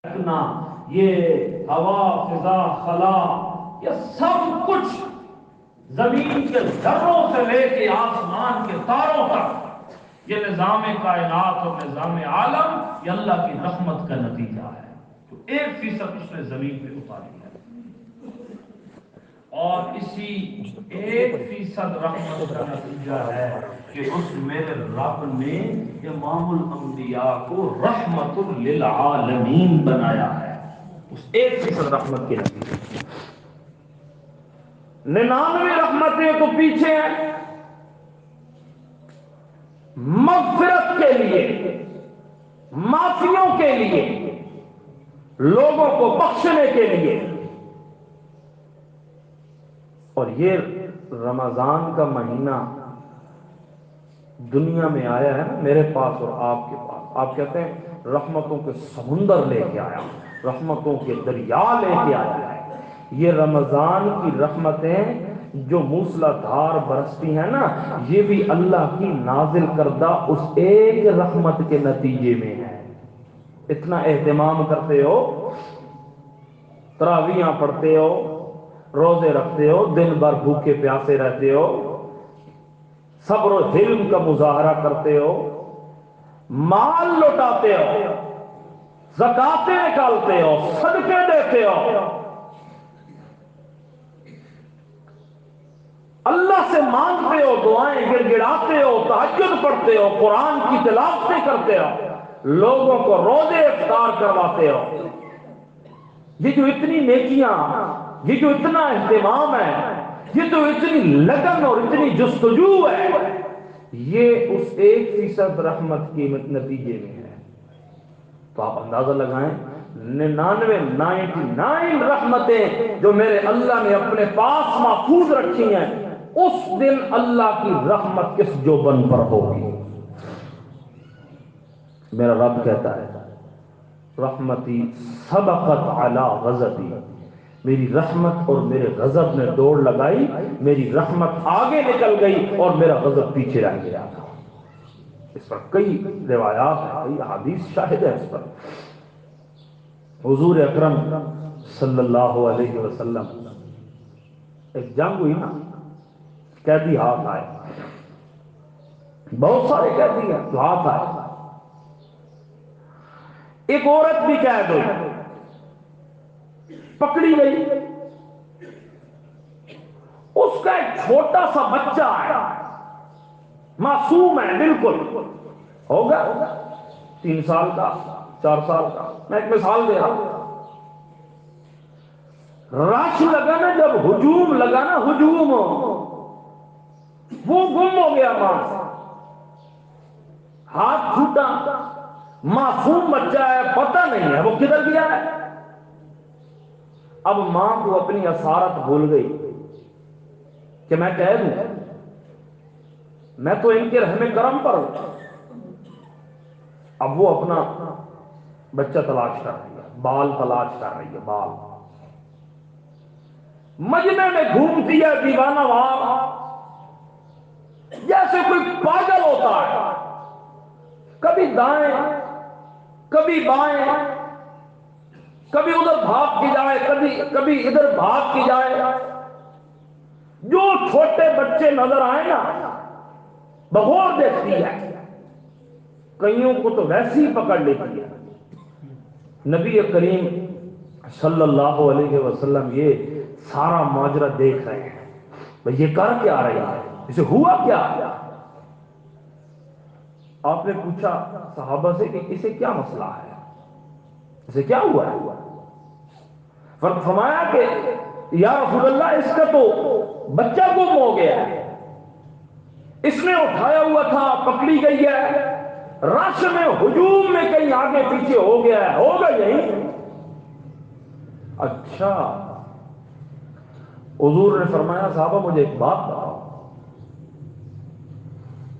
اتنا یہ ہوا فضا خلا یہ سب کچھ زمین کے ذروں سے لے کے آسمان کے تاروں تک یہ نظام کائنات اور نظام عالم یہ اللہ کی رحمت کا نتیجہ ہے جو 1% اس نے زمین پہ اتاری ہے، اور اسی 1% رحمت کا نتیجہ ہے کہ اس میرے رب نے امام الانبیاء کو رحمت للعالمین بنایا ہے، اس 1% رحمت کے نتیجے 99 رحمتیں تو پیچھے ہیں مغفرت کے لیے، معافیوں کے لیے، لوگوں کو بخشنے کے لیے۔ اور یہ رمضان کا مہینہ دنیا میں آیا ہے نا میرے پاس اور آپ کے پاس، آپ کہتے ہیں رحمتوں کے سمندر لے کے آیا، رحمتوں کے دریا لے کے آیا ہے۔ یہ رمضان کی رحمتیں جو موسلا دھار برستی ہیں نا، یہ بھی اللہ کی نازل کردہ اس ایک رحمت کے نتیجے میں ہے۔ اتنا اہتمام کرتے ہو، تراویحاں پڑھتے ہو، روزے رکھتے ہو، دن بھر بھوکے پیاسے رہتے ہو، صبر و حلم کا مظاہرہ کرتے ہو، مال لوٹاتے ہو، زکاتیں نکالتے ہو، صدقے دیتے ہو، اللہ سے مانگتے ہو، دعائیں گڑ گڑاتے ہو، تہجد پڑھتے ہو، قرآن کی تلاوتیں کرتے ہو، لوگوں کو روزے افطار کرواتے ہو۔ یہ جو اتنی نیکیاں، یہ جو اتنا اہتمام ہے، یہ جو اتنی لگن اور اتنی جستجو ہے، یہ اس 1% رحمت کے نتیجے میں ہے۔ تو آپ اندازہ لگائیں 99 رحمتیں جو میرے اللہ نے اپنے پاس محفوظ رکھی ہیں، اس دن اللہ کی رحمت کس جوبن پر ہوگی؟ میرا رب کہتا ہے رحمتی سبقت علی غضبی، میری رحمت اور میرے غضب نے دوڑ لگائی، میری رحمت آگے نکل گئی اور میرا غضب پیچھے رہ گیا۔ اس پر کئی روایات ہیں، کئی احادیث شاہد ہے اس پر۔ حضور اکرم صلی اللہ علیہ وسلم، ایک جنگ ہوئی نا، قیدی ہاتھ آئے، بہت سارے قیدی ہیں جو ہاتھ آئے، ایک عورت بھی قید ہوئی، پکڑی گئی، اس کا ایک چھوٹا سا بچہ ہے، معصوم ہے بالکل، ہوگا 3 سال کا 4 سال کا، میں ایک مثال دے رہا ہوں۔ رش لگا نا، جب ہجوم لگا نا، ہجوم، وہ گم ہو گیا، ماں سے ہاتھ چھوٹا، معصوم بچہ ہے، پتہ نہیں ہے وہ کدھر گیا ہے۔ اب ماں کو اپنی اسارت بھول گئی کہ میں قید ہوں، میں تو ان کے رحم کرم پر ہوں۔ اب وہ اپنا بچہ تلاش کر رہی ہے، بال تلاش کر رہی ہے، بال مجمع میں گھومتی ہے دیوانہ وار، جیسے کوئی پاگل ہوتا ہے، کبھی دائیں کبھی بائیں، کبھی ادھر بھاگ کی جائے، کبھی ادھر بھاگ کی جائے، جو چھوٹے بچے نظر آئے نا بغور دیکھتی ہے، کئیوں کو تو ویسے ہی پکڑ لیتی ہے۔ نبی کریم صلی اللہ علیہ وسلم یہ سارا ماجرا دیکھ رہے ہیں، بھئی یہ کر کیا رہی ہے، اسے ہوا کیا؟ آپ نے پوچھا صحابہ سے کہ اسے کیا مسئلہ ہے، اسے کیا ہوا ہے؟ فرمایا کہ یا رسول اللہ اس کا تو بچہ گم ہو گیا ہے، اس نے اٹھایا ہوا تھا، پکڑی گئی ہے، رش میں ہجوم میں کہیں آگے پیچھے ہو گیا ہے، ہوگا یہی۔ اچھا، حضور نے فرمایا صحابہ مجھے ایک بات بتاؤ،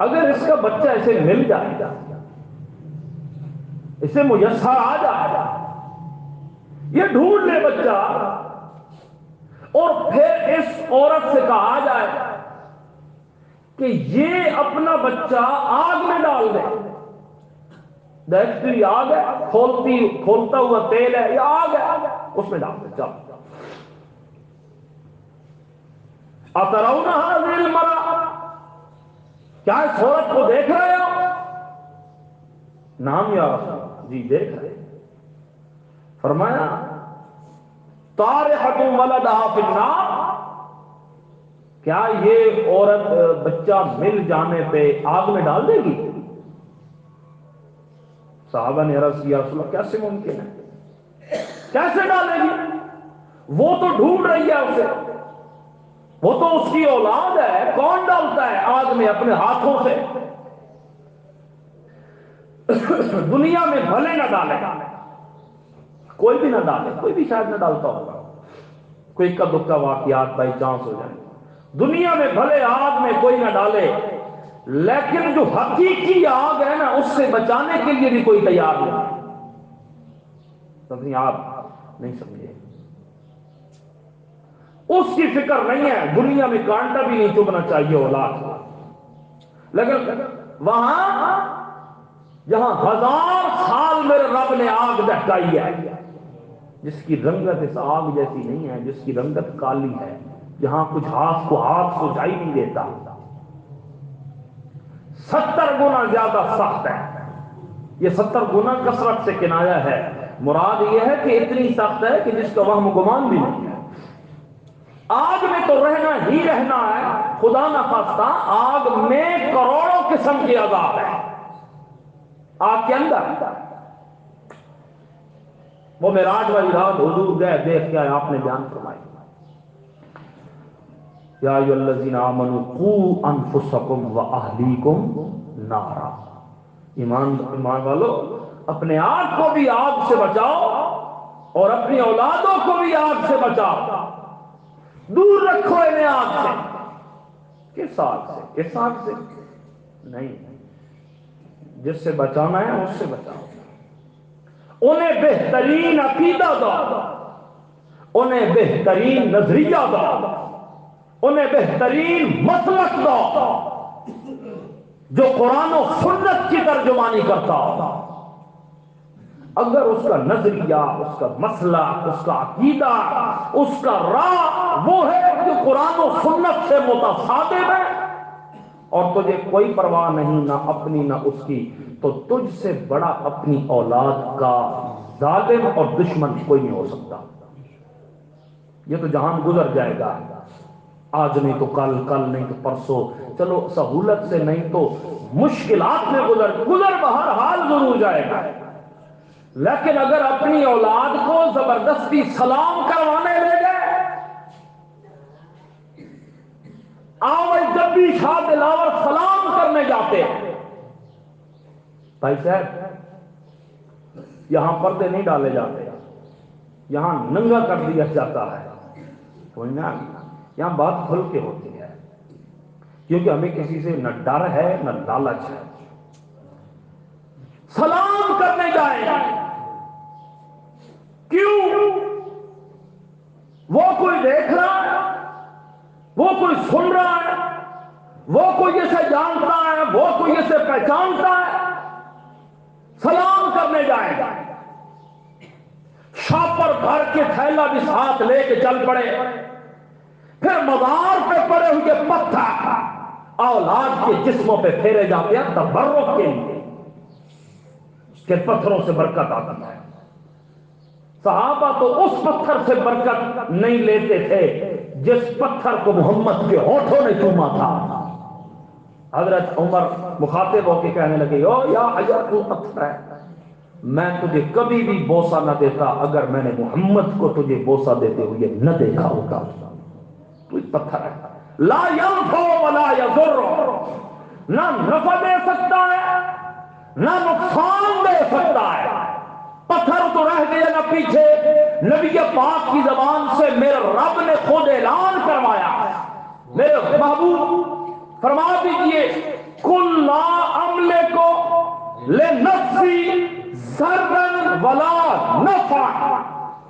اگر اس کا بچہ اسے مل جائے گا، اسے میسر آ جائے گا، یہ ڈھونڈ لے بچہ، اور پھر اس عورت سے کہا جائے کہ یہ اپنا بچہ آگ میں ڈال دے، دہتی آگ ہے، کھولتا ہوا تیل ہے، یہ آگ ہے، اس میں ڈال دے. چل اترون هذه المرأة، کیا اس عورت کو دیکھ رہے ہو؟ نام یا رسول اللہ، جی دیکھ رہے. فرمایا طارحۃ ولدها فی النار، کیا یہ عورت بچہ مل جانے پہ آگ میں ڈال دے گی؟ صحابہ نے عرض کیا رسول اللہ کیسے ممکن ہے، کیسے ڈالے گی؟ وہ تو ڈھونڈ رہی ہے اسے، وہ تو اس کی اولاد ہے، کون ڈالتا ہے آگ میں اپنے ہاتھوں سے؟ دنیا میں بھلے نہ ڈالے، کوئی بھی نہ ڈالے، کوئی بھی شاید نہ ڈالتا ہوگا، کوئی کا دکا واقعات بائی چانس ہو جائیں. دنیا میں بھلے آگ میں کوئی نہ ڈالے، لیکن جو حقیقی آگ ہے نا اس سے بچانے کے لیے بھی کوئی تیار نہیں. آپ نہیں سمجھے، اس کی فکر نہیں ہے. دنیا میں کانٹا بھی نہیں چبھنا چاہیے اولاد، لیکن وہاں جہاں 1000 سال میرے رب نے آگ دہکائی ہے، جس کی رنگت اس آگ جیسی نہیں ہے، جس کی رنگت کالی ہے، جہاں کچھ ہاتھ کو ہاتھ سجائی نہیں دیتا، 70 گنا زیادہ سخت ہے. یہ 70 گنا کثرت سے کنایا ہے، مراد یہ ہے کہ اتنی سخت ہے کہ جس کا وہم گمان بھی نہیں ہے. آگ میں تو رہنا ہی رہنا ہے، خدا نہ خواستہ آگ میں کروڑوں قسم کے عذاب ہے. آگ کے اندر وہ معراج والی رات حضور گئے، دیکھ کے آپ نے بیان فرمائی یا ایھا الذین آمنوا قوا انفسکم واہلیکم نارا، ایمان والو اپنے آپ کو بھی آگ سے بچاؤ اور اپنی اولادوں کو بھی آگ سے بچاؤ، دور رکھو انہیں آگ سے. کس آگ سے؟ اس آگ سے نہیں، جس سے بچانا ہے اس سے بچاؤ. انہیں بہترین عقیدہ دو، انہیں بہترین نظریہ دو، انہیں بہترین مسلک دو جو قرآن و سنت کی ترجمانی کرتا ہو. اگر اس کا نظریہ، اس کا مسلک، اس کا عقیدہ، اس کا راہ وہ ہے کہ قرآن و سنت سے متصادم ہے اور تجھے کوئی پرواہ نہیں نہ اپنی نہ اس کی، تو تجھ سے بڑا اپنی اولاد کا ظالم اور دشمن کوئی نہیں ہو سکتا. یہ تو جہان گزر جائے گا، آج نہیں تو کل، کل نہیں تو پرسوں، چلو سہولت سے نہیں تو مشکلات میں گزر بہرحال ضرور جائے گا. لیکن اگر اپنی اولاد کو زبردستی سلام کروانے لے گئے، آؤ جب بھی شاہ دلاور سلام کرنے جاتے ہیں، بھائی صاحب یہاں پردے نہیں ڈالے جاتے، یہاں ننگا کر دیا جاتا ہے. یہاں بات کھل کے ہوتی ہے، کیونکہ ہمیں کسی سے نہ ڈر ہے نہ لالچ ہے. سلام کرنے جائیں، کیوں؟ وہ کوئی دیکھ رہا ہے، وہ کوئی سن رہا ہے، وہ کوئی اسے جانتا ہے، وہ کوئی اسے پہچانتا ہے. سلام کرنے جائیں، شاپر بھر کے تھیلا بھی ساتھ لے کے چل پڑے، پھر مزار پہ پڑے ہوئے پتھر اولاد کے جسموں پہ پھیرے جاتے ہیں تبرک کے لیے کہ پتھروں سے برکت آتی ہے. صحابہ تو اس پتھر سے برکت نہیں لیتے تھے جس پتھر کو محمد کے ہونٹوں نے چوما تھا. حضرت عمر مخاطب ہو کے کہنے لگے او یا حجر، تو پتھر ہے، میں تجھے کبھی بھی بوسہ نہ دیتا اگر میں نے محمد کو تجھے بوسہ دیتے ہوئے نہ دیکھا ہوتا. تو ایک پتھر ہے، لا ينفع ولا يضر، نہ نفع دے سکتا ہے نہ نقصان دے سکتا ہے. پتھر تو رہ گیا نہ پیچھے، نبی پاک کی زبان سے میرے رب نے خود اعلان کروایا، میرے محبوب فرما دیجئے کل لا املک لنفسی ضرا ولا نفع.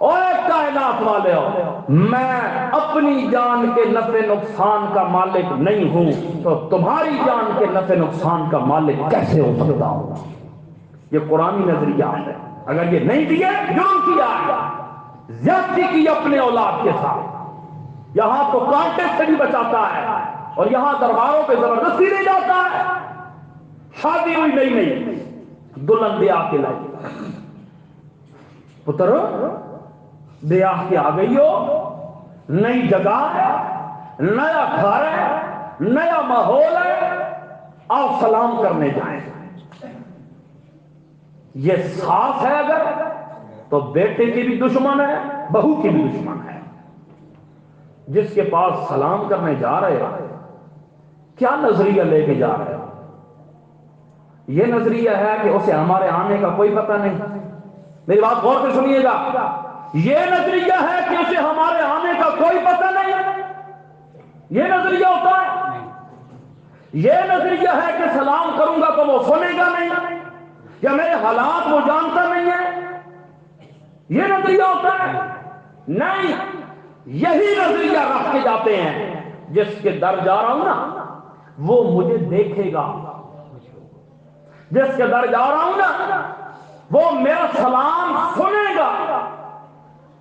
اور کائنات والے ہو، میں اپنی جان کے نفع نقصان کا مالک نہیں ہوں، تو تمہاری جان کے نفع نقصان کا مالک کیسے ہو سکتا ہوں؟ یہ قرآنی نظریہ ہے. اگر یہ نہیں دیے جرم کیا ہے، زیادتی کی اپنے اولاد کے ساتھ. یہاں تو کانٹے سے بھی بچاتا ہے اور یہاں درباروں پہ زبردستی لے جاتا ہے. شادی ہوئی نہیں دلہن بیاہ کے لائی، پتر بیاہ کے آ گئی ہو، نئی جگہ ہے، نیا گھر ہے، نیا ماحول ہے، آؤ سلام کرنے جائیں. یہ ساس ہے اگر تو بیٹے کی بھی دشمن ہے، بہو کی بھی دشمن ہے. جس کے پاس سلام کرنے جا رہے ہو کیا نظریہ لے کے جا رہے ہو؟ یہ نظریہ ہے کہ اسے ہمارے آنے کا کوئی پتہ نہیں. میری بات غور سے سنیے گا. یہ نظریہ ہے کہ اسے ہمارے آنے کا کوئی پتہ نہیں. یہ نظریہ ہوتا ہے. یہ نظریہ ہے کہ سلام کروں گا تو وہ سنے گا نہیں، یا میرے حالات وہ جانتا نہیں ہے. یہ نظریہ ہوتا ہے. نہیں، یہی نظریہ رکھ کے جاتے ہیں جس کے در جا رہا ہوں نا وہ مجھے دیکھے گا، جس کے در جا رہا ہوں نا وہ میرا سلام سنے گا،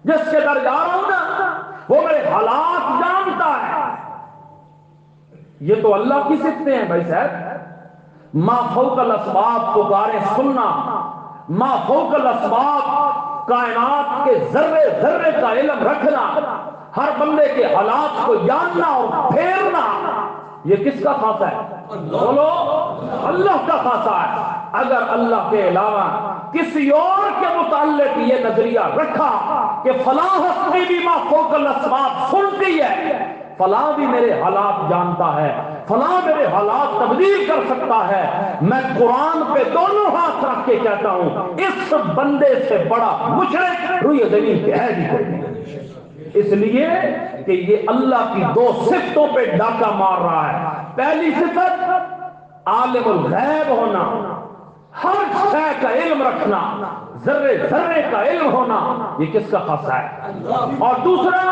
جس کے در جا رہا ہوں نا وہ میرے حالات جانتا ہے. یہ تو اللہ کی صفتیں ہیں بھائی صاحب. ما فوق الاسباب پکارے سننا، ما فوق الاسباب کائنات کے ذرے ذرے کا علم رکھنا، ہر بندے کے حالات کو جاننا اور پھیرنا، یہ کس کا خاصہ ہے؟ بولو، اللہ کا خاصہ ہے. اگر اللہ کے علاوہ کسی اور کے متعلق یہ نظریہ رکھا کہ فلاں ہستی بھی ما فوق الاسباب سنتی ہے، فلاں بھی میرے حالات جانتا ہے، فلاں میرے حالات تبدیل کر سکتا ہے، میں قرآن پہ دونوں ہاتھ رکھ کے کہتا ہوں اس بندے سے بڑا مشرک روئے زمین پہ ہے بھی کوئی نہیں. اس لیے کہ یہ اللہ کی دو صفتوں پہ ڈاکہ مار رہا ہے. پہلی صفت عالم الغیب ہونا، ہر شے کا علم رکھنا، ذرے ذرے کا علم ہونا، یہ کس کا خاصہ ہے؟ اور دوسرا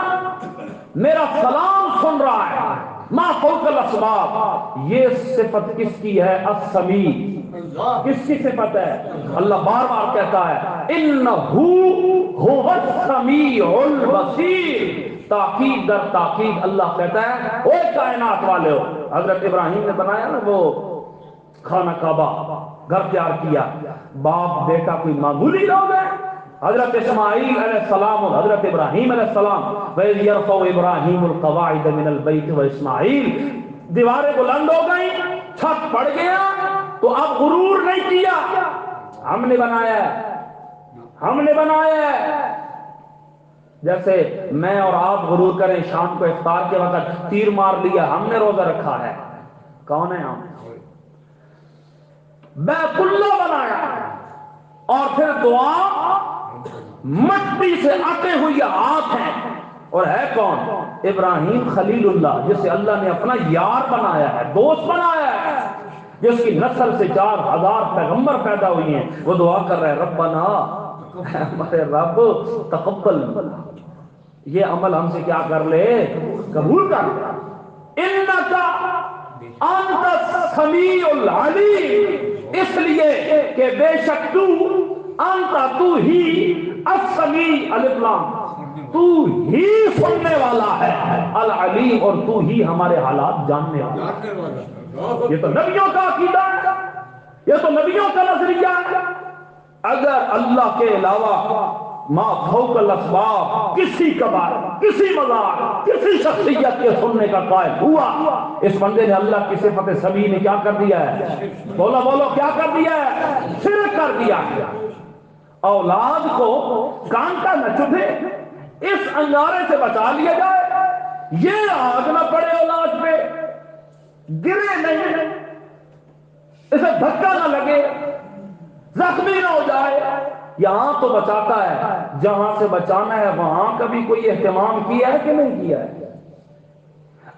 میرا سلام سن رہا ہے، ما فوق الاسباب. یہ صفت کس کی ہے؟ السمیع. کس کی صفت ہے؟ اللہ بار بار کہتا ہے انہو هو السمیع البصیر. تاکید در تاکید اللہ کہتا ہے اے کائنات والے ہو. حضرت ابراہیم نے بنایا نا وہ خانہ کعبہ، گھر تیار کیا، باپ بیٹا کوئی معمولی لوگ ہیں. حضرت اسماعیل علیہ السلام اور حضرت ابراہیم علیہ السلام، وَإِذْ يَرْفَعُ إِبْرَاهِيمُ الْقَوَاعِدَ مِنَ الْبَيْتِ وَإِسْمَاعِيلُ. دیواریں بلند ہو گئیں، چھت پڑ گیا تو اب غرور نہیں کیا، ہم نے بنایا ہے، ہم نے بنایا ہے. جیسے میں اور آپ غرور کریں شام کو افطار کے وقت تیر مار لیا، ہم نے روزہ رکھا ہے. کون ہے ہم؟ بیت اللہ بنایا اور پھر دعا مٹی سے آتے ہوئی ہاتھ ہیں. اور ہے کون؟ ابراہیم خلیل اللہ، جسے اللہ نے اپنا یار بنایا ہے، دوست بنایا ہے، جس کی نسل سے 4000 پیغمبر پیدا ہوئی ہیں. وہ دعا کر رہے ربنا، ہمارے رب تقبل، یہ عمل ہم سے کیا کر لے، قبول کر لے. انکا انت السمیع العلیم. اس لیے کہ بے شک تو ہی السمیع الف لام، تو ہی سننے والا ہے، العلیم اور تو ہی ہمارے حالات جاننے والا ہے. یہ تو نبیوں کا عقیدہ ہے، یہ تو نبیوں کا نظریہ ہے. اگر اللہ کے علاوہ ما فوق الاسباب کسی کبار، کسی مزار، کسی شخصیت کے سننے کا قائل ہوا، اس بندے نے اللہ کی صفت سمیع نے کیا کر دیا ہے؟ بولو بولو، کیا کر دیا ہے؟ شرک کر دیا. اولاد کو کانٹا نہ چبھے، اس انگارے سے بچا لیا جائے، یہ آگ نہ پڑے اولاد پہ، گرے نہیں، اسے دھکا نہ لگے، زخمی نہ ہو جائے. یہاں تو بچاتا ہے، جہاں سے بچانا ہے وہاں کبھی کوئی اہتمام کیا ہے کہ نہیں کیا ہے؟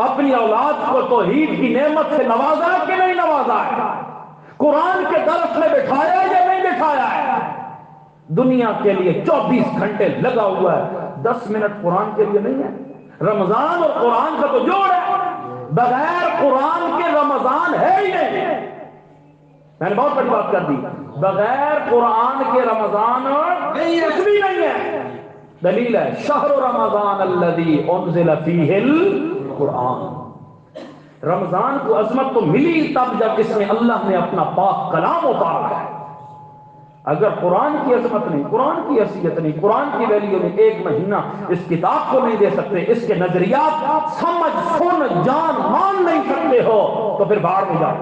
اپنی اولاد کو توحید کی نعمت سے نوازا ہے کہ نہیں نوازا ہے؟ قرآن کے درس میں بٹھایا ہے یا نہیں بٹھایا ہے؟ دنیا کے لیے 24 گھنٹے لگا ہوا ہے، 10 منٹ قرآن کے لیے نہیں ہے. رمضان اور قرآن کا تو جوڑ ہے، بغیر قرآن کے رمضان ہے ہی نہیں. میں نے بہت بڑی بات کر دی، بغیر قرآن کے رمضان کچھ بھی نہیں ہے. دلیل ہے شہر رمضان الذی انزل فیہ القرآن. رمضان کو عظمت تو ملی تب جب اس میں اللہ نے اپنا پاک کلام اتارا ہے. اگر قرآن کی عظمت نہیں، قرآن کی حیثیت نہیں، قرآن کی ویلیو نہیں، ایک مہینہ اس کتاب کو نہیں دے سکتے، اس کے نظریات سمجھ سن جان مان نہیں سکتے ہو، تو پھر باہر میں جاؤ.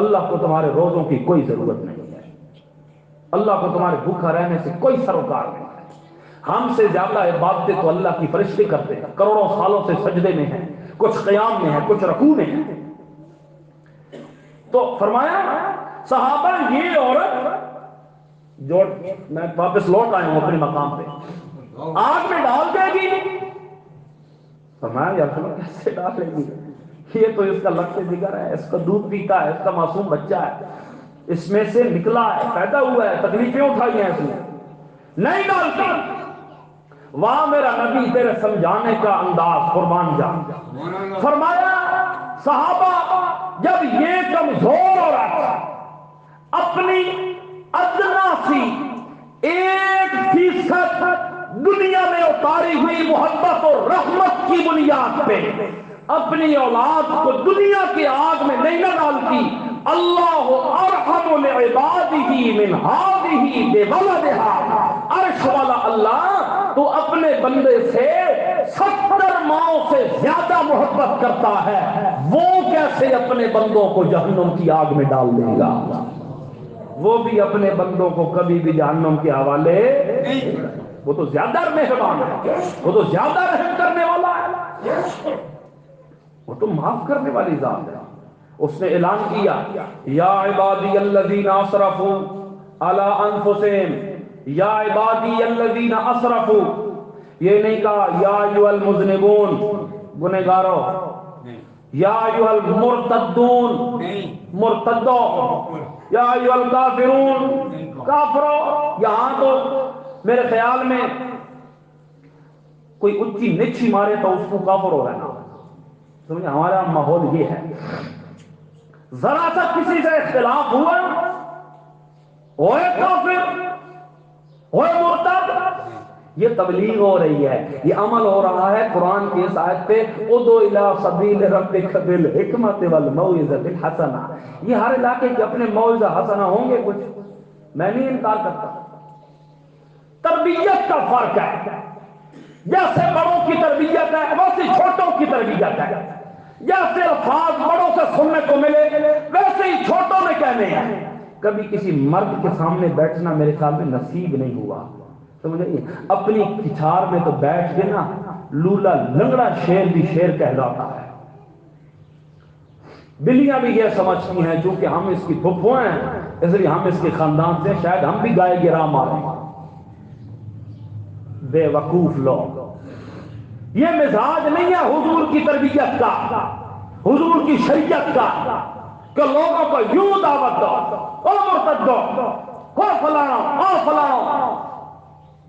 اللہ کو تمہارے روزوں کی کوئی ضرورت نہیں ہے. اللہ کو تمہارے بھوکا رہنے سے کوئی سروکار نہیں ہے. ہم سے زیادہ عبادتیں تو اللہ کی فرشتے کرتے ہیں، کروڑوں سالوں سے سجدے میں ہیں، کچھ قیام میں ہیں، کچھ رکوع میں ہیں. تو فرمایا صحابہ یہ عورت جو میں واپس لوٹ آیا ہوں اپنے مقام پہ، آگ میں ڈال دے گی. فرمایا یا رسول اللہ کیسے ڈالے گی؟ یہ تو اس کا لقب جگر ہے، اس کا دودھ پیتا ہے، اس کا معصوم بچہ ہے، اس میں سے نکلا ہے، پیدا ہوا ہے، تکلیفیں اٹھائی ہیں اس نے، نہیں ڈالتی. وہاں میرا نبی تیرے سمجھانے کا انداز قربان جا. فرمایا صحابہ جب یہ کمزور عورت اپنی ادنا سی 1% دنیا میں اتاری ہوئی محبت اور رحمت کی بنیاد پہ اپنی اولاد کو دنیا کی آگ میں نہیں نہ ڈالتی، اللہ ارحم لعبادہ من ہذہ بولدہا. عرش والا اللہ تو اپنے بندے سے 70 ماؤں سے زیادہ محبت کرتا ہے، وہ کیسے اپنے بندوں کو جہنم کی آگ میں ڈال دے گا؟ وہ بھی اپنے بندوں کو کبھی بھی جہنم کے حوالے نہیں. وہ تو زیادہ مہربان ہے، وہ تو زیادہ رحم کرنے والا ہے، وہ تو معاف کرنے والی ذات ہے. اس نے اعلان کیا یا عبادی الذین اسرفوا علی انفسہم، یا عبادی الذین اسرفوا. یہ نہیں کہا یا ایھا المذنبون گنہگارو، یا ایھا المرتدون مرتدو، یا ایھا الکافرون کافرو. یہاں تو میرے خیال میں کوئی اچھی نچھی مارے تو اس کو کافر ہو رہا ہے. سمجھے ہمارا ماحول یہ ہے، ذرا سا کسی سے اختلاف ہوا ہوئے کافر ہوئے مرتد. یہ تبلیغ ہو رہی ہے، یہ عمل ہو رہا ہے قرآن کی اس آیت پہ ادعو الی سبیل ربک بالحکمۃ والموعظۃ الحسنہ. یہ ہر علاقے کے اپنے موعظہ حسنہ ہوں گے کچھ، میں نہیں انکار کرتا. تربیت کا فرق ہے، جیسے بڑوں کی تربیت ہے ویسے چھوٹوں کی تربیت ہے، جیسے الفاظ بڑوں سے سننے کو ملے ویسے ہی چھوٹوں میں کہنے ہیں. کبھی کسی مرد کے سامنے بیٹھنا میرے خیال میں نصیب نہیں ہوا، سمجھے؟ اپنی کچھار میں تو بیٹھ کے نا لولا لنگڑا شیر بھی شیر کہلاتا ہے. بلیاں بھی یہ سمجھتی ہیں چونکہ ہم اس کی پھپھو ہیں اس لیے ہم اس کے خاندان سے، شاید ہم بھی گائے گرا ماریں. بے وقوف لوگ. یہ مزاج نہیں ہے حضور کی تربیت کا، حضور کی شریعت کا، کہ لوگوں کو یوں دعوت دو، او مرتد دو، او فلانا، او فلانا.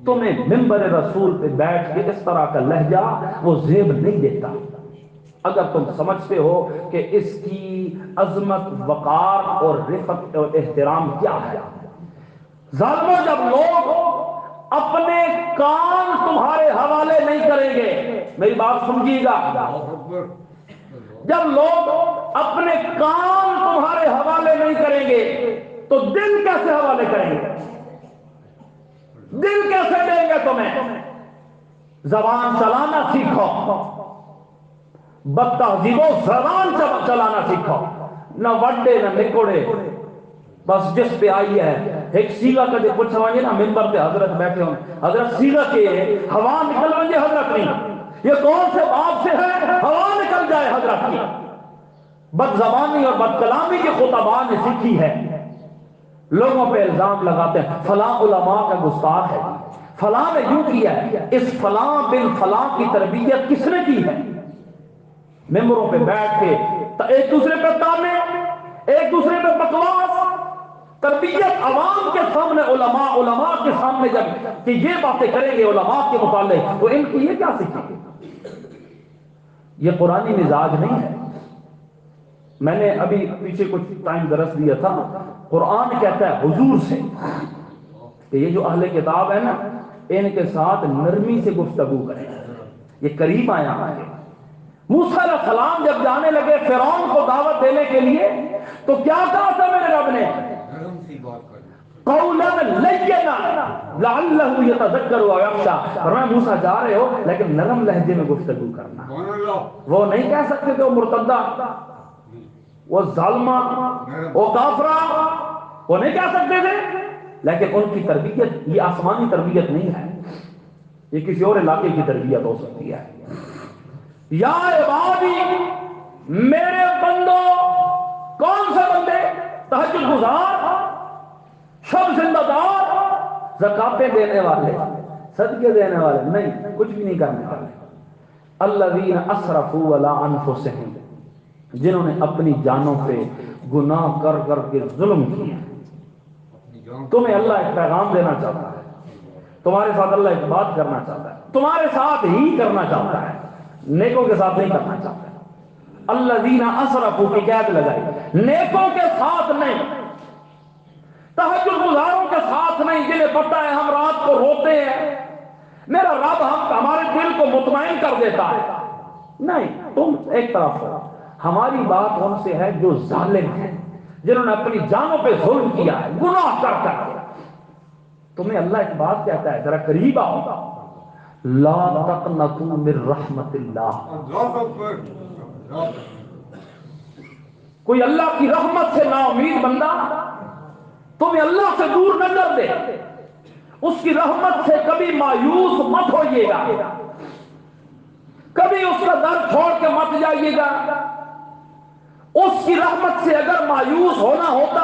تمہیں منبر رسول پہ بیٹھ کے اس طرح کا لہجہ وہ زیب نہیں دیتا. اگر تم سمجھتے ہو کہ اس کی عظمت وقار اور رفعت اور احترام کیا ہے. ظالموں جب لوگ اپنے کام تمہارے حوالے نہیں کریں گے، میری بات سمجھیے گا، جب لوگ اپنے کام تمہارے حوالے نہیں کریں گے تو دل کیسے حوالے کریں گے؟ دل کیسے دیں گے تمہیں؟ زبان چلانا سیکھو، بدتہذیبوں زبان چلانا سیکھو، نہ وڈے نہ نکوڑے، بس جس پہ آئی ہے. ایک سیگا کا جو پوچھا وجے نا منبر پہ حضرت بیٹھے ہوں، حضرت سیگا کے ہوا نکل وجے حضرت نہیں، یہ کون سے باپ سے ہے ہوا نکل جائے حضرت کی. بد زبانی اور بد کلامی کے خطباء نے سیکھی ہے. لوگوں پہ الزام لگاتے ہیں فلاں علماء کا گستاخ ہے، فلاں نے یوں کیا ہے. اس فلاں بن فلاں کی تربیت کس نے کی ہے؟ ممبروں پہ بیٹھ کے ایک دوسرے پہ تانے، ایک دوسرے پہ بکواس. تربیت عوام کے سامنے، علماء کے سامنے جب کہ یہ باتیں کریں گے علماء کے متعلق تو ان کی یہ کیا سیکھیں گے؟ یہ قرآنی مزاج نہیں ہے. میں نے ابھی پیچھے کچھ ٹائم درس دیا تھا، قرآن کہتا ہے حضور سے کہ یہ جو اہل کتاب ہے نا ان کے ساتھ نرمی سے گفتگو کریں، یہ قریب آیا ہے۔ موسیٰ علیہ السلام جب جانے لگے فرعون کو دعوت دینے کے لیے تو کیا کہا تھا میرے رب نے؟ قولا لینا لعلہ یتذکر او یخشی، فرمایا موسیٰ جا رہے ہو لیکن نرم لہجے میں گفتگو کرنا۔ وہ نہیں کہہ سکتے تھے وہ مرتدہ، وہ ظالمہ، وہ کافرہ، وہ نہیں کہہ سکتے تھے، لیکن ان کی تربیت یہ آسمانی تربیت نہیں ہے، یہ کسی اور علاقے کی تربیت ہو سکتی ہے۔ یا عبادی، میرے بندو، کون سے بندے؟ تہجد گزار، شب زندہ دار، زکاتیں دینے والے، صدقے دینے والے نہیں، کچھ بھی نہیں کرنے والے۔ الذین اسرفوا علی انفسہم، جنہوں نے اپنی جانوں پہ گناہ کر کر کے ظلم کیا۔ تمہیں اللہ ایک پیغام دینا چاہتا ہے، تمہارے ساتھ اللہ ایک بات کرنا چاہتا ہے، تمہارے ساتھ ہی کرنا چاہتا ہے، نیکوں کے ساتھ نہیں کرنا چاہتا ہے۔ الذین اسرفوا کی قید لگائی، نیکوں کے ساتھ نہیں، تہجد گزاروں کے ساتھ نہیں، جنہیں پتہ ہے ہم رات کو روتے ہیں، میرا رب ہمارے دل کو مطمئن کر دیتا ہے، نہیں، تم ایک طرف ہو۔ ہماری بات ان سے ہے جو ظالم ہیں، جنہوں نے اپنی جانوں پہ ظلم کیا ہے گناہ کر کر۔ تمہیں اللہ ایک بات کہتا ہے، ذرا قریب آؤ، لا تقنطوا من رحمت اللہ۔ کوئی اللہ کی رحمت سے نا امید بندہ تمہیں اللہ سے دور نہ کر دے، اس کی رحمت سے کبھی مایوس مت ہوئیے گا، کبھی اس کا در چھوڑ کے مت جائیے گا۔ اس کی رحمت سے اگر مایوس ہونا ہوتا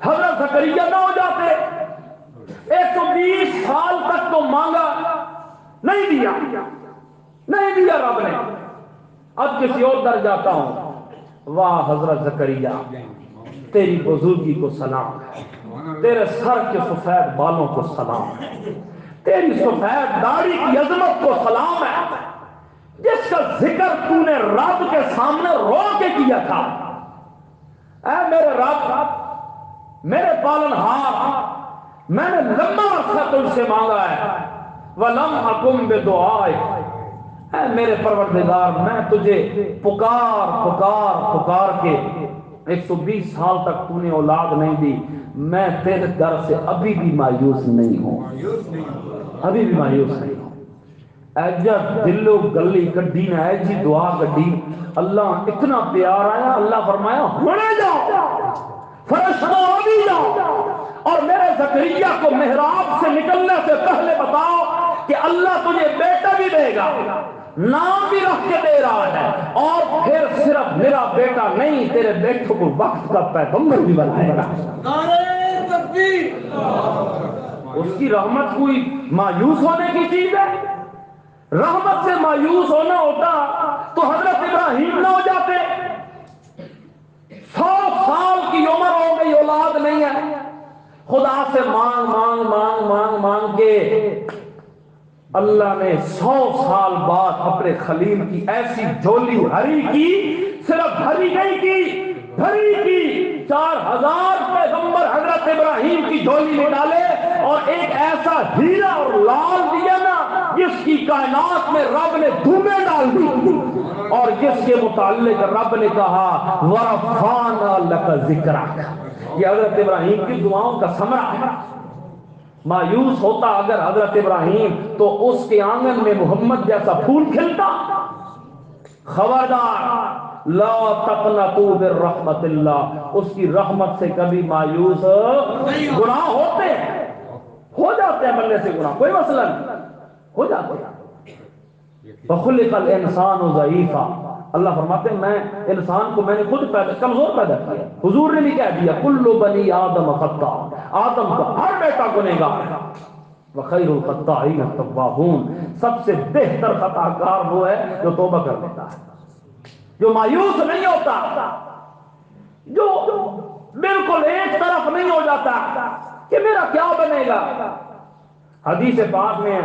حضرت زکریا نہ ہو جاتے؟ 120 سال تک تو مانگا، نہیں دیا، نہیں دیا رب نے۔ اب کسی اور در جاتا ہوں، واہ حضرت زکریا تیری بزرگی کو سلام ہے، تیرے سر کے سفید بالوں کو سلام ہے، تیری سفید داڑھی کی عظمت کو سلام ہے، جس کا ذکر تو نے رب کے سامنے رو کے کیا تھا۔ اے میرے رب، میرے پالنہار، میں نے لمبا عرصہ تجھ سے مانگا ہے، وَلَمْ أَكُمْ بِدُعَائِكَ، اے میرے پروردگار میں تجھے پکار کے 120 سال تک تو نے اولاد نہیں دی، میں تیرے در سے ابھی بھی مایوس نہیں ہوں، ابھی بھی مایوس نہیں ہوں۔ ایجا دلو گلی کڈی نہ ایجی دعا کڈی، اللہ اتنا پیار آیا، اللہ فرمایا ہونے جاؤ، فرشتوں ابھی جاؤ، اور میرے زکریا کو محراب سے نکلنے سے پہلے بتاؤ کہ اللہ تجھے بیٹا بھی دے گا، نام بھی رکھ کے دے رہا ہے، اور پھر صرف میرا بیٹا نہیں، تیرے بیٹوں کو وقت کا پیغمبر بھی بنائے گا۔ نعرہ تکبیر! اس کی رحمت کوئی مایوس ہونے کی چیز ہے؟ رحمت سے مایوس ہونا ہوتا تو حضرت ابراہیم نہ ہو جاتے؟ 100 سال کی عمر ہو گئی، اولاد نہیں ہے، خدا سے مانگ کے اللہ نے 100 سال بعد اپنے خلیل کی ایسی جھولی ہری کی، صرف ہری نہیں کی، بھری کی، 4000 پیغمبر حضرت ابراہیم کی جھولی میں ڈالے، اور ایک ایسا ہیرا اور لال دیا نا جس کی کائنات میں رب نے دھومیں ڈال دی، اور جس کے متعلق رب نے کہا وَرَفَعْنَا لَكَ ذِكْرَكَ، یہ حضرت ابراہیم کی دعاؤں کا ثمرہ ہے۔ مایوس ہوتا اگر حضرت ابراہیم تو اس کے آنگن میں محمد جیسا پھول کھلتا۔ خبردار، لا تقنطوا من رحمت اللہ، اس کی رحمت سے کبھی مایوس گناہ ہوتے ہیں، ہو جاتے ہیں بندے سے گناہ، کوئی مسئلہ نہیں، ہو جاتے ہیں۔ وَخُلِقَ الْإِنسَانُ ضَعِيفًا، اللہ فرماتے ہیں میں انسان کو میں نے خود کمزور پیدا کیا۔ حضور نے بھی کہہ دیا کل بنی آدم خطاء، آدم کا ہر بیٹا گنہگار ہے، وخیر الخطائین التوابون، سب سے بہتر خطا کار وہ ہے جو توبہ کر لیتا ہے، جو مایوس نہیں ہوتا، جو بالکل ایک طرف نہیں ہو جاتا کہ میرا کیا بنے گا۔ حدیث پاک میں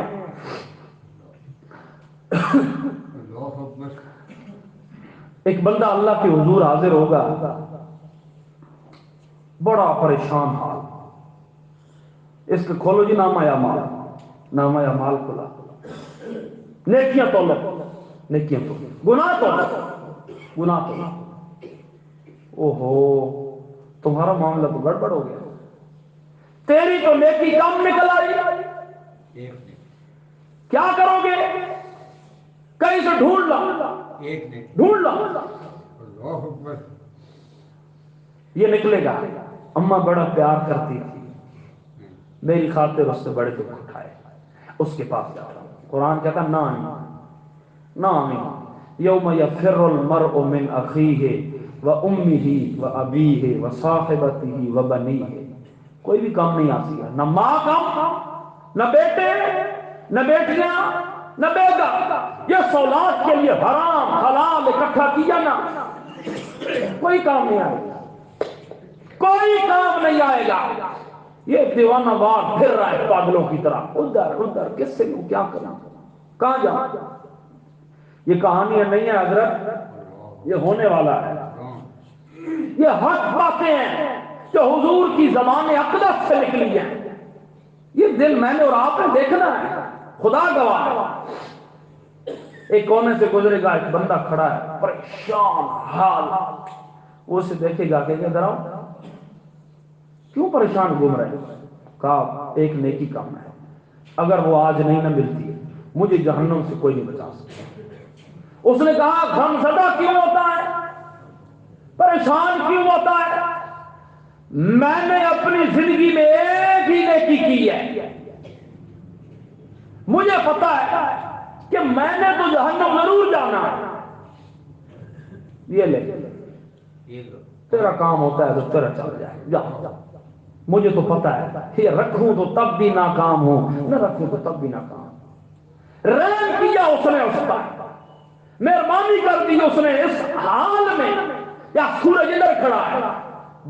ایک بندہ اللہ کے حضور حاضر ہوگا، بڑا پریشان حال، اس کو کھولو جی نامہ اعمال، نامہ اعمال کھولا، نیکیاں تولو، نیکیاں تولو، گناہ تولو، گناہ تولو، اوہو تمہارا معاملہ تو گڑبڑ ہو گیا، تیری تو نیکی کم نکل آئی، کیا کرو گے؟ کہیں سے ڈھونڈ لا، ڈھونڈ لا، یہ نکلے گا اماں بڑا پیار کرتی تھی، میری خاطر اس سے بڑے دکھ اٹھائے، اس کے پاس جاتا ہوں۔ قرآن کہتا نہ یوم یفر المرء من اخیہ وامہ وابیہ وصاحبتہ وبنیہ، کوئی بھی کام نہیں آتی ہے، نہ ماں کام، نہ بیٹے، نہ بیٹیاں، نہ بیگا، یہ سولاد کے لیے حرام حلال اکٹھا کیا نا، کوئی کام نہیں آئے گا، کوئی کام نہیں آئے گا۔ یہ دیوانہ وار پھر رہا ہے پاگلوں کی طرح، ادھر ادھر، کس سے کیا کروں، کہاں جاؤں؟ یہ کہانیاں نہیں ہے حضرت، یہ ہونے والا ہے، یہ حق باتیں ہیں جو حضور کی زبان اقدس سے نکلی ہیں، یہ دل میں نے اور آپ نے دیکھنا ہے، خدا گواہ ہے۔ ایک کونے سے گزرے گا، ایک بندہ کھڑا ہے پریشان حال، وہ اسے دیکھے گا کہ ادھر آؤ، کیوں پریشان گھوم رہے؟ کہا ایک نیکی کام ہے، اگر وہ آج نہیں نہ ملتی مجھے جہنم سے کوئی نہیں بچا سکتا۔ اس نے کہا غم زدہ کیوں ہوتا ہے، پریشان کیوں ہوتا ہے؟ میں نے اپنی زندگی میں ایک ہی نیکی کی ہے، مجھے پتا ہے کہ میں نے تو جہنم ضرور جانا ہے، یہ لے تیرا کام ہوتا ہے تو تیرا چل جائے، جا، مجھے تو پتا ہے یہ رکھوں تو تب بھی ناکام ہوں، نہ رکھوں تو تب بھی ناکام ہوں۔ رحم کیا اس نے، اس پر مہربانی کر دی اس نے، اس حال میں یا سورج ادھر کھڑا ہے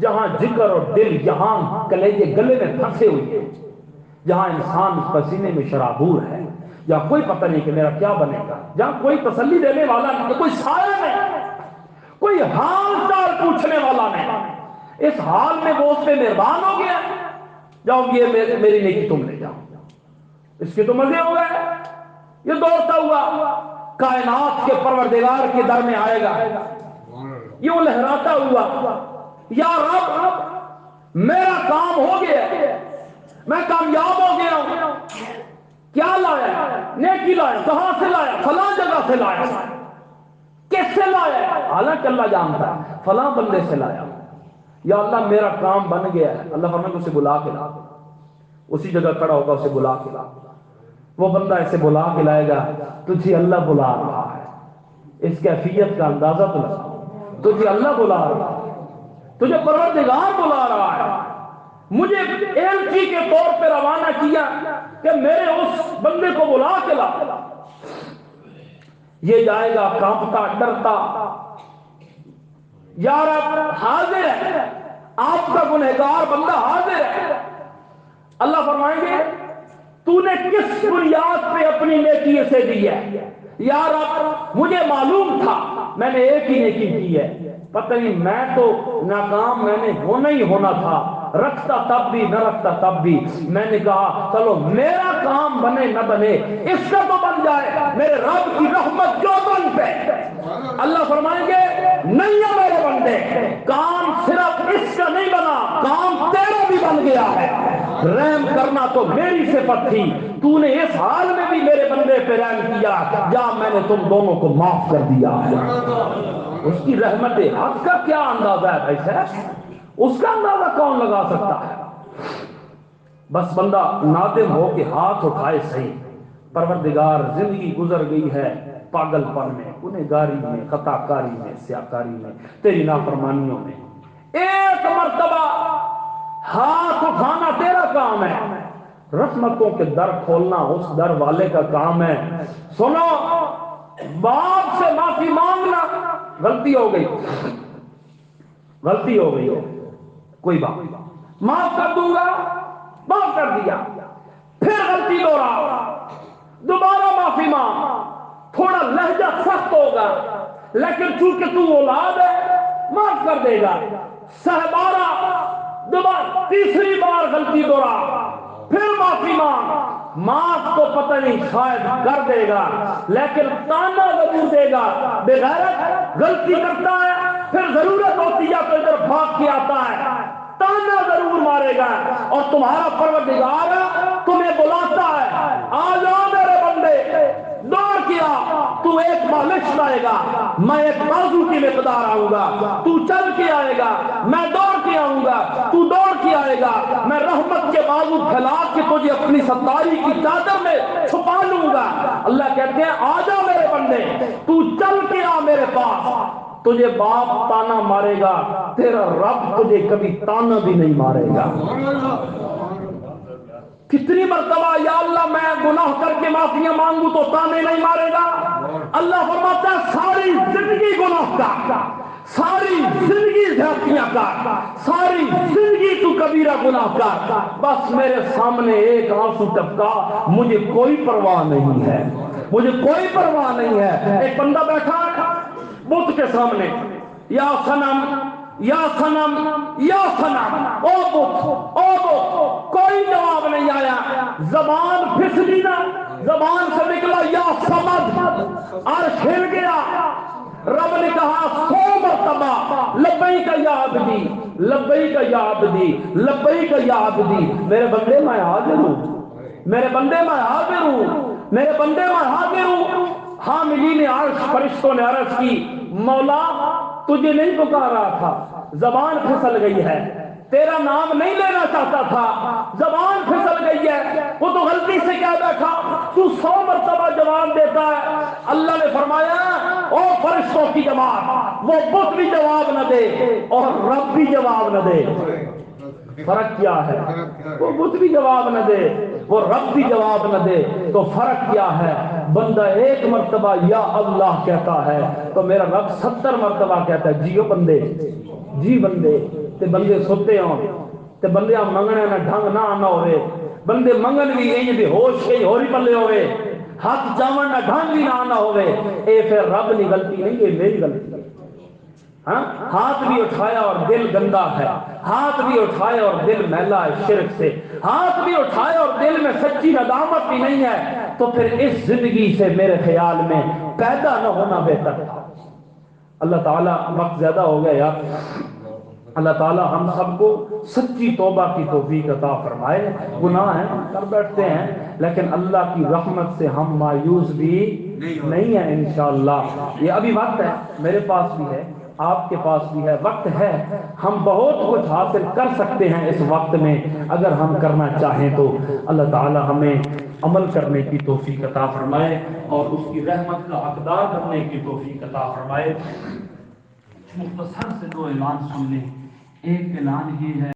جہاں جگر اور دل، جہاں کلیجے گلے میں پھنسے ہوئے ہیں، جہاں انسان پسینے میں شرابور ہے، یا کوئی پتہ نہیں کہ میرا کیا بنے گا، جہاں کوئی تسلی دینے والا نہیں، کوئی سایہ نہیں، کوئی حال چال پوچھنے والا نہیں، اس حال میں وہ اس پہ مہربان ہو گیا، جاؤ یہ میری نیکی تم لے جاؤ، اس کے تو مزے ہو گئے۔ یہ دوڑتا ہوا کائنات کے پروردگار کے در میں آئے گا، یہ لہراتا ہوا، یا رب میرا کام ہو گیا، میں کامیاب ہو گیا ہوں، کیا لایا؟ نیکی لایا، کہاں سے لایا؟ فلاں جگہ سے لایا، کس سے لایا؟ حالانکہ اللہ جانتا ہے، فلاں بندے سے لایا، یا اللہ میرا کام بن گیا ہے، اللہ فرمائے اسے بلا کے لا، اسی جگہ کھڑا ہوگا، اسے بلا کے لا، وہ بندہ اسے بلا کے لائے گا، تجھے اللہ بلا رہا ہے، اس کیفیت کا اندازہ تو لگا، تجھے اللہ بلا رہا ہے، تجھے پروردگار بلا رہا ہے، مجھے ایلچی کے طور پہ روانہ کیا کہ میرے اس بندے کو بلا کے لا۔ یہ جائے گا کانپتا ڈرتا، یا رب حاضر ہے، آپ کا گنہگار بندہ حاضر ہے، اللہ فرمائیں گے تو نے کس بنیاد پہ اپنی نیکی اسے دی ہے؟ یا رب مجھے معلوم تھا میں نے ایک ہی نیکی کی ہے، پتہ نہیں میں تو ناکام، میں نے ہونا ہی ہونا تھا، رکھتا تب بھی نہ رکھتا تب بھی، میں نے کہا چلو میرا کام بنے نہ بنے اس کا تو بن جائے، میرے رب کی رحمت جو بن پہ۔ اللہ فرمائیں گے نہیں ہے میرے بندے، کام صرف اس کا نہیں بنا، کام تیرا بھی بن گیا ہے، رحم کرنا تو میری صفت تھی، تو نے اس حال میں بھی میرے بندے پہ رحم کیا، جا میں نے تم دونوں کو معاف کر دیا ہے۔ اس کی رحمت حق کا کیا اندازہ ہے بھائی صاحب، اس کا اندازہ کون لگا سکتا ہے؟ بس بندہ نادم ہو کے ہاتھ اٹھائے صحیح، پروردگار زندگی گزر گئی ہے پاگل پن میں، گنہگاری میں، خطا کاری میں، سیاکاری میں، تیری نافرمانیوں میں، ایک مرتبہ ہاتھ اٹھانا تیرا کام ہے، رحمتوں کے در کھولنا اس در والے کا کام ہے۔ سنو، باپ سے معافی مانگنا، غلطی ہو گئی، غلطی ہو گئی، کوئی بات معاف کر دوں گا، معاف کر دیا، پھر غلطی دوہرا، دوبارہ معافی مانگ، تھوڑا لہجہ سخت ہوگا، لیکن چونکہ تو اولاد ہے معاف کر دے گا. سہبارہ دوبارہ تیسری بار غلطی دوہرا, پھر معافی مانگ, معاف تو پتہ نہیں شاید کر دے گا لیکن تانا ضرور دے گا. بغیرت غلطی کرتا ہے, پھر ضرورت ہوتی ہے تو ادھر بھاگ کے آتا ہے, تانا ضرور مارے گا. اور تمہارا پروردگار تمہیں بلاتا ہے, آ جاؤ میرے بندے, دوڑ کیا تو ایک مالش لائے گا, میں ایک بازو کی مقدار آؤں گا. تو چل کے آئے گا, میں دوڑ کے آؤں گا. تو دوڑ کے آئے گا, میں رحمت کے بازو پھیلا کے تجھے اپنی ستاری کی چادر میں چھپا لوں گا. اللہ کہتے ہیں آ جا میرے بندے, تو چل کے آ میرے پاس. تجھے باپ تانا مارے گا, تیرا رب تجھے کبھی تانا بھی نہیں مارے گا. کتنی مرتبہ یا اللہ میں گناہ کر کے معافیاں مانگوں تو تانے نہیں مارے گا. اللہ فرماتا ہے ساری زندگی گناہ کا, ساری زندگی زیادتیاں کا, ساری زندگی تو کبیرہ گناہ کا, بس میرے سامنے ایک آنسو ٹپکا, مجھے کوئی پرواہ نہیں ہے, مجھے کوئی پرواہ نہیں ہے. ایک بندہ بیٹھا ہے بت کے سامنے, یا صنم یا صنم یا صنم, او بت او بت, کوئی جواب نہیں آیا. زبان پھسلی نا, زبان سے نکلا یا صمد, عرش ہل گیا. رب نے کہا 100 مرتبہ لبیک یا عبدی, لبیک یا عبدی, لبیک یا عبدی. میرے بندے میں حاضر ہوں, میرے بندے میں حاضر ہوں, میرے بندے میں حاضر ہوں. حاملین عرش فرشتوں نے عرض کی, مولا تجھے نہیں پکار رہا تھا, زبان پھسل گئی ہے, تیرا نام نہیں لینا چاہتا تھا, زبان پھسل گئی ہے. وہ تو غلطی سے کیا بیٹھا, تو 100 مرتبہ جواب دیتا ہے. اللہ نے فرمایا او فرشتوں کی جماعت, وہ بت بھی جواب نہ دے اور رب بھی جواب نہ دے. فرق کیا ہے؟ وہ بت بھی جواب نہ دے, وہ رب بھی جواب نہ دے, تو فرق کیا ہے؟ بندہ ایک مرتبہ یا اللہ کہتا ہے تو میرا رب 70 مرتبہ کہتا ہے جیو بندے, جی بندے. تے بندے سوتے ہوں تے بندے منگنے نہ ڈھنگ نہ آنا ہوئے, بندے منگن بھی نہیں بے ہوش کے ہوری پلے ہوئے, ہاتھ جاون نہ ڈھنگ بھی نہ آنا ہوئے. اے پھر رب کی غلطی نہیں, یہ میری غلطی ہے. ہاں, ہاتھ بھی اٹھایا اور دل گندا ہے, ہاتھ بھی اٹھایا اور دل میلا ہے شرک سے, ہاتھ بھی اٹھایا اور دل میں سچی ندامت بھی نہیں ہے, تو پھر اس زندگی سے میرے خیال میں پیدا نہ ہونا بہتر تھا. اللہ تعالیٰ, وقت زیادہ ہو گیا یار, اللہ تعالیٰ ہم سب کو سچی توبہ کی توفیق عطا فرمائے. گناہ ہیں کر بیٹھتے ہیں, لیکن اللہ کی رحمت سے ہم مایوس بھی نہیں ہیں انشاءاللہ. یہ ابھی وقت ہے, میرے پاس بھی ہے, آپ کے پاس بھی ہے, وقت ہے. ہم بہت کچھ حاصل کر سکتے ہیں اس وقت میں اگر ہم کرنا چاہیں تو. اللہ تعالیٰ ہمیں عمل کرنے کی توفیق عطا فرمائے اور اس کی رحمت کا حقدار بننے کی توفیق عطا فرمائے. مختصر سے 2 اعلان سن لیں. ایک اعلان یہ ہے